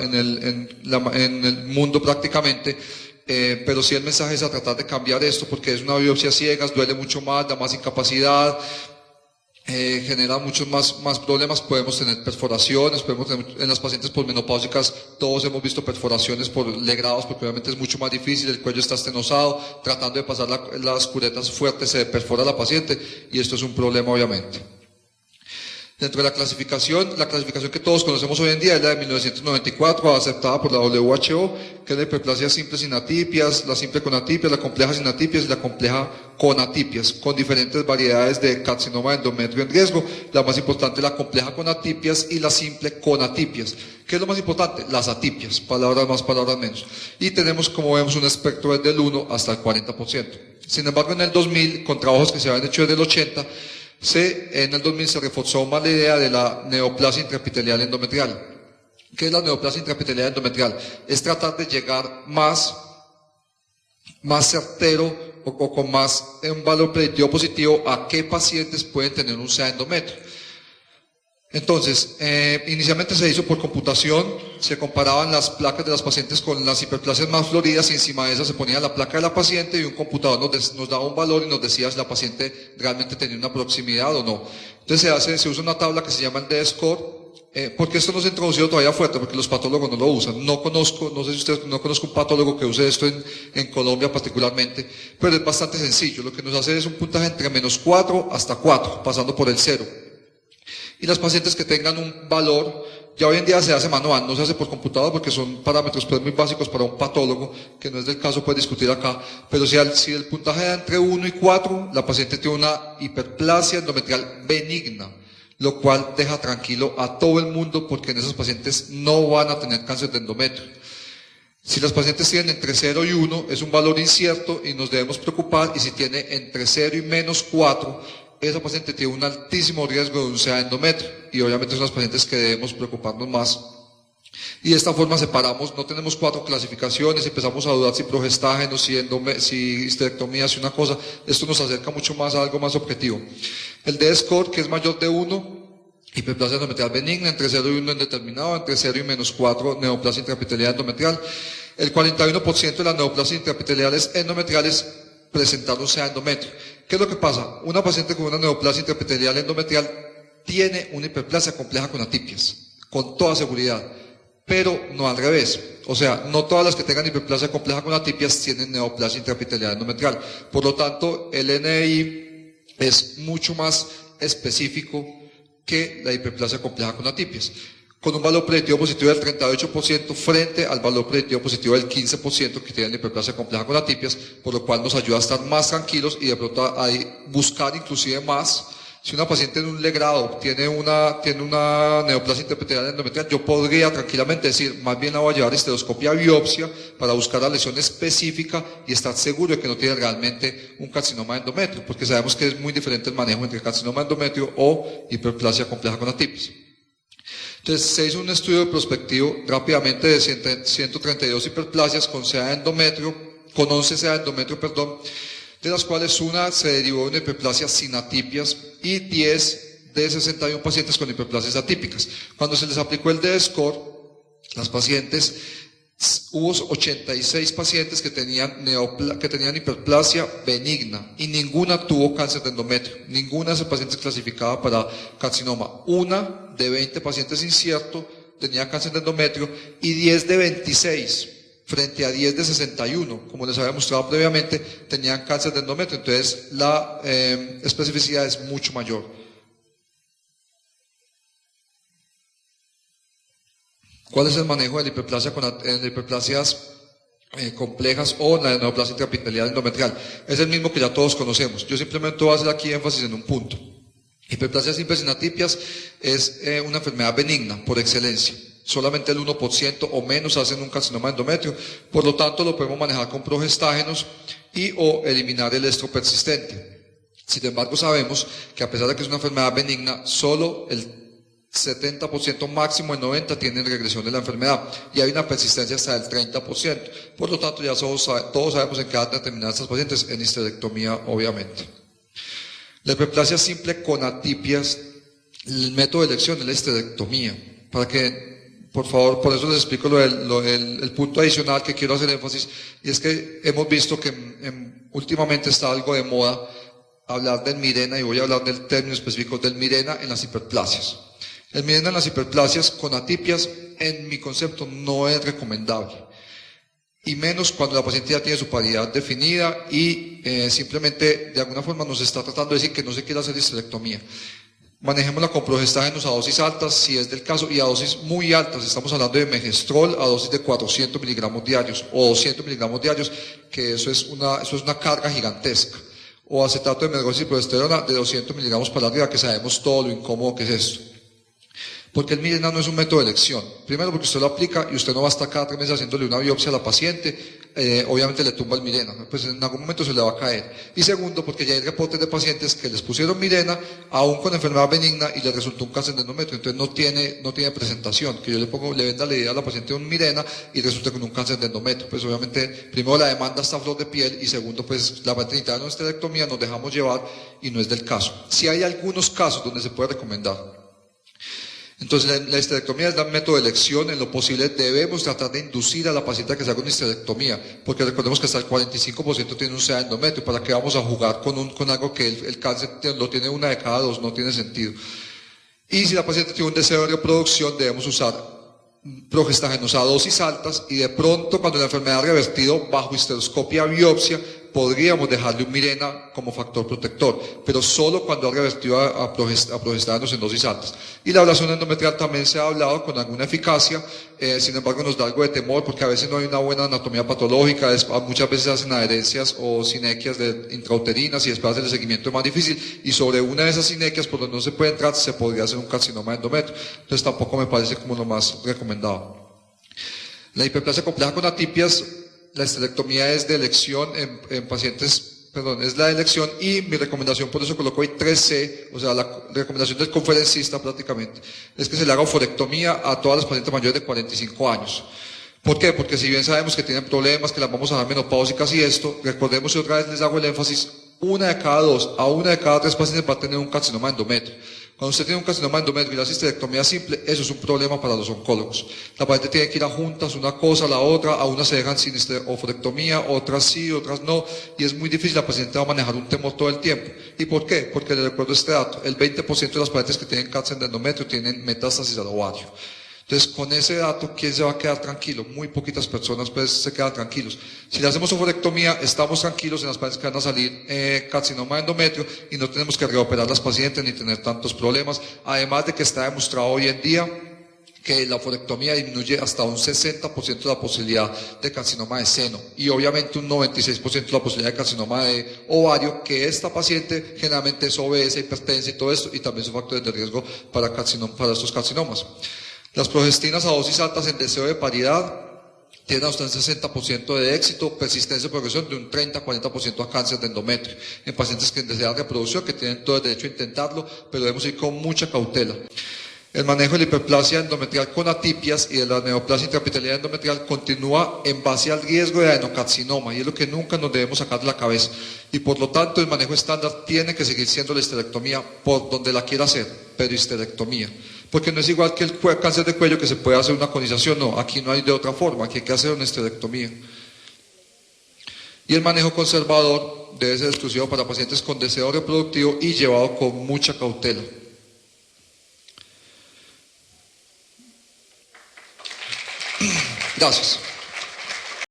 en el mundo prácticamente, pero sí el mensaje es a tratar de cambiar esto, porque es una biopsia ciegas, duele mucho más, da más incapacidad, genera muchos más problemas. Podemos tener perforaciones, podemos tener, en las pacientes posmenopáusicas todos hemos visto perforaciones por legrados, porque obviamente es mucho más difícil, el cuello está estenosado, tratando de pasar las curetas fuertes se perfora la paciente y esto es un problema obviamente. Dentro de la clasificación que todos conocemos hoy en día es la de 1994, aceptada por la WHO, que es la hiperplasia simple sin atipias, la simple con atipias, la compleja sin atipias y la compleja con atipias, con diferentes variedades de carcinoma de endometrio en riesgo. La más importante, la compleja con atipias y la simple con atipias. ¿Qué es lo más importante? Las atipias, palabras más, palabras menos. Y tenemos, como vemos, un espectro desde el 1 hasta el 40%. Sin embargo, en el 2000, con trabajos que se habían hecho desde el 80, en el 2000 se reforzó más la idea de la neoplasia intraepitelial endometrial. ¿Qué es la neoplasia intraepitelial endometrial? Es tratar de llegar más certero o con más un valor predictivo positivo a qué pacientes pueden tener un SEA endometrio. Entonces, inicialmente se hizo por computación, se comparaban las placas de las pacientes con las hiperplasias más floridas y encima de esas se ponía la placa de la paciente y un computador nos daba un valor y nos decía si la paciente realmente tenía una proximidad o no. Entonces se usa una tabla que se llama el D-Score, porque esto no se ha introducido todavía fuerte, porque los patólogos no lo usan. No sé si ustedes, no conozco un patólogo que use esto en Colombia particularmente, pero es bastante sencillo. Lo que nos hace es un puntaje entre -4 hasta 4, pasando por el 0. Y las pacientes que tengan un valor, ya hoy en día se hace manual, no se hace por computador porque son parámetros pues muy básicos para un patólogo, que no es del caso pues discutir acá, pero si el puntaje da entre 1 y 4, la paciente tiene una hiperplasia endometrial benigna, lo cual deja tranquilo a todo el mundo porque en esos pacientes no van a tener cáncer de endometrio. Si las pacientes tienen entre 0 y 1, es un valor incierto y nos debemos preocupar, y si tiene entre 0 y -4, esa paciente tiene un altísimo riesgo de un SEA endometrio y obviamente son las pacientes que debemos preocuparnos más. Y de esta forma separamos, no tenemos 4 clasificaciones, empezamos a dudar si progestágenos, si histerectomía, si una cosa. Esto nos acerca mucho más a algo más objetivo. El D-Score, que es mayor de 1, hiperplasia endometrial benigna, entre 0 y 1 indeterminado, entre 0 y -4 neoplasia intraepitelial endometrial. El 41% de las neoplasias intraepiteliales endometriales presentaron SEA endometrio. ¿Qué es lo que pasa? Una paciente con una neoplasia intraepitelial endometrial tiene una hiperplasia compleja con atipias, con toda seguridad, pero no al revés. O sea, no todas las que tengan hiperplasia compleja con atipias tienen neoplasia intraepitelial endometrial. Por lo tanto, el NI es mucho más específico que la hiperplasia compleja con atipias, con un valor predictivo positivo del 38% frente al valor predictivo positivo del 15% que tiene la hiperplasia compleja con atipias, por lo cual nos ayuda a estar más tranquilos y de pronto a buscar inclusive más. Si una paciente en un legrado tiene una neoplasia intraepitelial endometrial, yo podría tranquilamente decir, más bien la voy a llevar a histeroscopia biopsia para buscar la lesión específica y estar seguro de que no tiene realmente un carcinoma de endometrio, porque sabemos que es muy diferente el manejo entre carcinoma de endometrio o hiperplasia compleja con atipias. Entonces se hizo un estudio prospectivo rápidamente de 132 hiperplasias con 11 SEA de endometrio, de las cuales una se derivó de una hiperplasia sin atipias y 10 de 61 pacientes con hiperplasias atípicas. Cuando se les aplicó el D-Score, las pacientes, hubo 86 pacientes que tenían hiperplasia benigna y ninguna tuvo cáncer de endometrio. Ninguna de esas pacientes clasificaba para carcinoma. Una de 20 pacientes incierto tenía cáncer de endometrio y 10 de 26 frente a 10 de 61, como les había mostrado previamente, tenían cáncer de endometrio. Entonces la especificidad es mucho mayor. ¿Cuál es el manejo de la hiperplasia hiperplasias complejas o la neoplasia intraepitelial endometrial? Es el mismo que ya todos conocemos. Yo simplemente voy a hacer aquí énfasis en un punto. Hiperplasia simple sin atipias es una enfermedad benigna por excelencia. Solamente el 1% o menos hacen un carcinoma de endometrio. Por lo tanto, lo podemos manejar con progestágenos o eliminar el estro persistente. Sin embargo, sabemos que a pesar de que es una enfermedad benigna, solo el 70%, máximo el 90% tienen regresión de la enfermedad y hay una persistencia hasta del 30%. Por lo tanto, ya todos sabemos en qué van a terminar estas pacientes, en histerectomía, obviamente. La hiperplasia simple con atipias, el método de elección es la histerectomía, por favor, por eso les explico el punto adicional que quiero hacer énfasis, y es que hemos visto que últimamente está algo de moda hablar del Mirena, y voy a hablar del término específico del Mirena en las hiperplasias. El Mirena en las hiperplasias con atipias, en mi concepto, no es recomendable, y menos cuando la paciente ya tiene su paridad definida y simplemente de alguna forma nos está tratando de decir que no se quiere hacer histerectomía. Manejémosla con progestágenos a dosis altas, si es del caso, y a dosis muy altas. Estamos hablando de megestrol a dosis de 400 miligramos diarios o 200 miligramos diarios, que eso es una carga gigantesca. O acetato de medroxicicloesterona de 200 miligramos para arriba, que sabemos todo lo incómodo que es esto. Porque el Mirena no es un método de elección. Primero, porque usted lo aplica y usted no va a estar cada 3 meses haciéndole una biopsia a la paciente, obviamente le tumba el Mirena, pues en algún momento se le va a caer. Y segundo, porque ya hay reportes de pacientes que les pusieron Mirena, aún con enfermedad benigna, y les resultó un cáncer de endometrio, entonces no tiene presentación. Que yo le venda la idea a la paciente un Mirena y resulta con un cáncer de endometrio. Pues obviamente, primero la demanda está a flor de piel, y segundo, pues la paciente de nuestra histerectomía nos dejamos llevar y no es del caso. Si hay algunos casos donde se puede recomendar. Entonces la histerectomía es el método de elección. En lo posible debemos tratar de inducir a la paciente a que se haga una histerectomía, porque recordemos que hasta el 45% tiene un SEA endometrio. ¿Para qué vamos a jugar con algo que el cáncer lo tiene 1 de cada 2? No tiene sentido. Y si la paciente tiene un deseo de reproducción, debemos usar progestágenos a dosis altas, y de pronto cuando la enfermedad ha revertido bajo histeroscopia biopsia, podríamos dejarle un Mirena como factor protector, pero solo cuando ha revertido a progestágenos en dosis altas. Y la ablación endometrial también se ha hablado con alguna eficacia, sin embargo nos da algo de temor porque a veces no hay una buena anatomía patológica, muchas veces hacen adherencias o sinequias intrauterinas, y después el seguimiento es más difícil, y sobre una de esas sinequias por donde no se puede entrar se podría hacer un carcinoma de endometrio. Entonces tampoco me parece como lo más recomendado. La hiperplasia compleja con atipias, la histerectomía es de elección en pacientes, es la elección, y mi recomendación, por eso coloco ahí 3C, o sea, la recomendación del conferencista prácticamente, es que se le haga oforectomía a todas las pacientes mayores de 45 años. ¿Por qué? Porque si bien sabemos que tienen problemas, que las vamos a dar menopáusicas y esto, recordemos, y otra vez les hago el énfasis, 1 de cada 2 a 1 de cada 3 pacientes va a tener un carcinoma endometrio. Cuando usted tiene un carcinoma endometrio y la histerectomía simple, eso es un problema para los oncólogos. La paciente tiene que ir a juntas, una cosa a la otra, a unas se dejan sin oforectomía, otras sí, otras no, y es muy difícil, la paciente va a manejar un temor todo el tiempo. ¿Y por qué? Porque les recuerdo este dato, el 20% de las pacientes que tienen cáncer de endometrio tienen metástasis al ovario. Entonces, con ese dato, ¿quién se va a quedar tranquilo? Muy poquitas personas pues se quedan tranquilos. Si le hacemos oforectomía, estamos tranquilos en las pacientes que van a salir carcinoma de endometrio, y no tenemos que reoperar las pacientes ni tener tantos problemas. Además de que está demostrado hoy en día que la oforectomía disminuye hasta un 60% la posibilidad de carcinoma de seno, y obviamente un 96% la posibilidad de carcinoma de ovario, que esta paciente generalmente es obesa, hipertensa y todo esto, y también son factores de riesgo para estos carcinomas. Las progestinas a dosis altas en deseo de paridad tienen hasta un 60% de éxito, persistencia y progresión de un 30-40% a cáncer de endometrio, en pacientes que desean reproducción, que tienen todo el derecho a intentarlo, pero debemos ir con mucha cautela. El manejo de la hiperplasia endometrial con atipias y de la neoplasia intraepitelial endometrial continúa en base al riesgo de adenocarcinoma, y es lo que nunca nos debemos sacar de la cabeza. Y por lo tanto, el manejo estándar tiene que seguir siendo la histerectomía por donde la quiera hacer, pero histerectomía. Porque no es igual que el cáncer de cuello, que se puede hacer una conización, no, aquí no hay de otra forma, aquí hay que hacer una histerectomía. Y el manejo conservador debe ser exclusivo para pacientes con deseo reproductivo y llevado con mucha cautela. Gracias.